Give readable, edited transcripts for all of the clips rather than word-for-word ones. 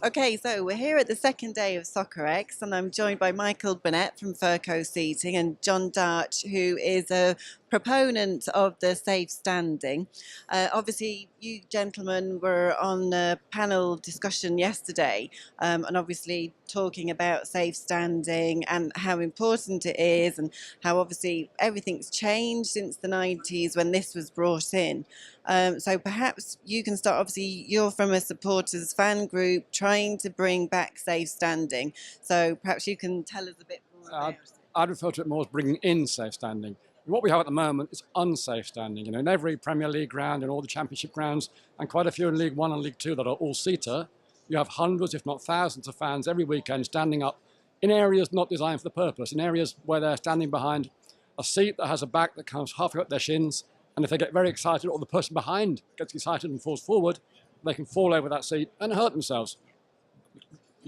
Okay, so we're here at the second day of Soccerex, and I'm joined by Burnett from Ferco Seating and Jon Darch, who is a proponent of the safe standing. Obviously, you gentlemen were on a panel discussion yesterday, and obviously talking about safe standing and how important it is, and how obviously everything's changed since the 90s when this was brought in. So perhaps you can start. Obviously, you're from a supporters fan group trying to bring back safe standing. So perhaps you can tell us a bit more about it. I'd refer to it more as bringing in safe standing. What we have at the moment is unsafe standing. You know, in every Premier League ground and all the Championship grounds, and quite a few in League One and League Two that are all-seater, you have hundreds, if not thousands, of fans every weekend standing up in areas not designed for the purpose, in areas where they're standing behind a seat that has a back that comes halfway up their shins, and if they get very excited or the person behind gets excited and falls forward, they can fall over that seat and hurt themselves.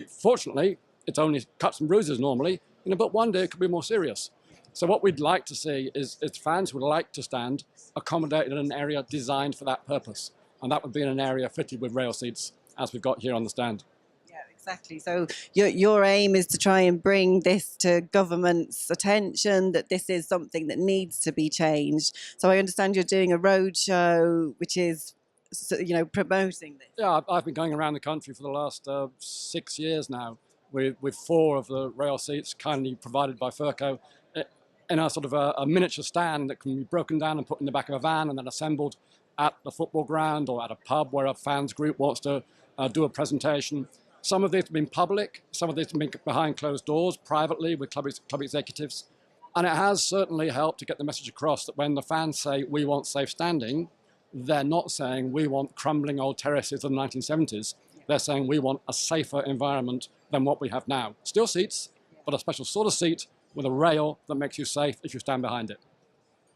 Fortunately, it's only cuts and bruises normally, but one day it could be more serious. So what we'd like to see is fans who would like to stand accommodated in an area designed for that purpose. And that would be in an area fitted with rail seats, as we've got here on the stand. Yeah, exactly. So your aim is to try and bring this to government's attention, that this is something that needs to be changed. So I understand you're doing a roadshow, which is, promoting this. Yeah, I've been going around the country for the last 6 years now with 4 of the rail seats kindly provided by Ferco in a sort of a miniature stand that can be broken down and put in the back of a van and then assembled at the football ground or at a pub where a fans group wants to do a presentation. Some of these have been public, some of these have been behind closed doors, privately with club executives. And it has certainly helped to get the message across that when the fans say we want safe standing, they're not saying we want crumbling old terraces of the 1970s. They're saying we want a safer environment than what we have now. Still seats, but a special sort of seat with a rail that makes you safe if you stand behind it.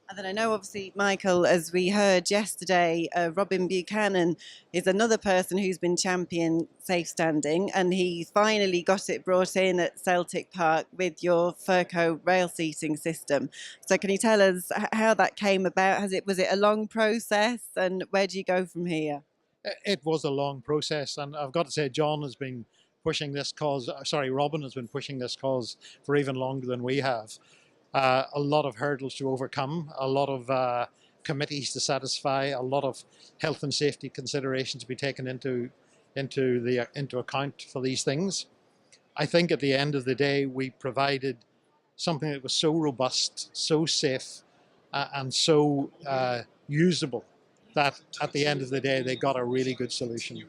And then I know, obviously, Michael, as we heard yesterday, Robin Buchanan is another person who's been championing safe standing, and he finally got it brought in at Celtic Park with your Ferco rail seating system. So can you tell us how that came about? Was it a long process, and where do you go from here? It was a long process, and I've got to say Robin has been pushing this cause for even longer than we have. A lot of hurdles to overcome, a lot of committees to satisfy, a lot of health and safety considerations to be taken into account for these things. I think at the end of the day, we provided something that was so robust, so safe, and so usable that at the end of the day, they got a really good solution.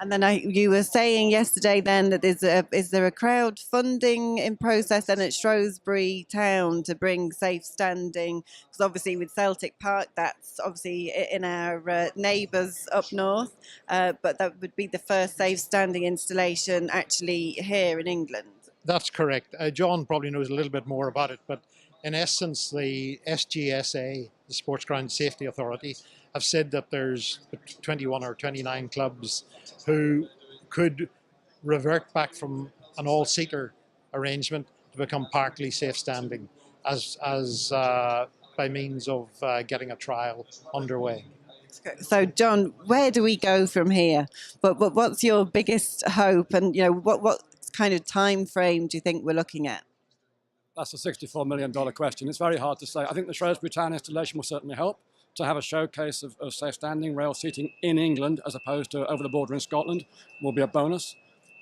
And then you were saying yesterday then that is there a crowdfunding in process then at Shrewsbury Town to bring safe standing? Because obviously with Celtic Park, that's obviously in our neighbours up north, but that would be the first safe standing installation actually here in England. That's correct. John probably knows a little bit more about it, but in essence, the SGSA, the Sports Ground Safety Authority, have said that there's 21 or 29 clubs who could revert back from an all-seater arrangement to become partly safe standing as by means of getting a trial underway. So, John, where do we go from here? But what's your biggest hope, and what kind of time frame do you think we're looking at? That's a $64 million question. It's very hard to say. I think the Shrewsbury Town installation will certainly help to have a showcase of safe standing rail seating in England as opposed to over the border in Scotland will be a bonus.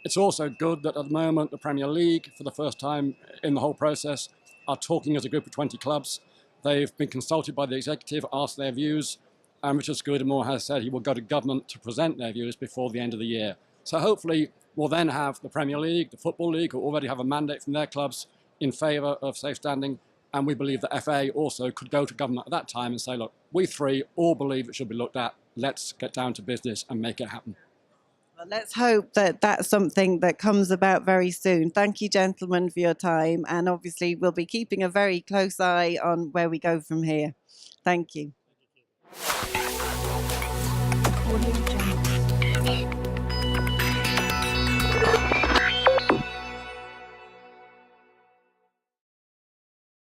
It's also good that at the moment the Premier League, for the first time in the whole process, are talking as a group of 20 clubs. They've been consulted by the executive, asked their views, and Richard Scudamore has said he will go to government to present their views before the end of the year. So hopefully we'll then have the Premier League, the Football League, who already have a mandate from their clubs in favour of safe standing, and we believe the FA also could go to government at that time and say, look, we three all believe it should be looked at, let's get down to business and make it happen. Well, let's hope that that's something that comes about very soon. Thank you, gentlemen, for your time, and obviously we'll be keeping a very close eye on where we go from here. Thank you.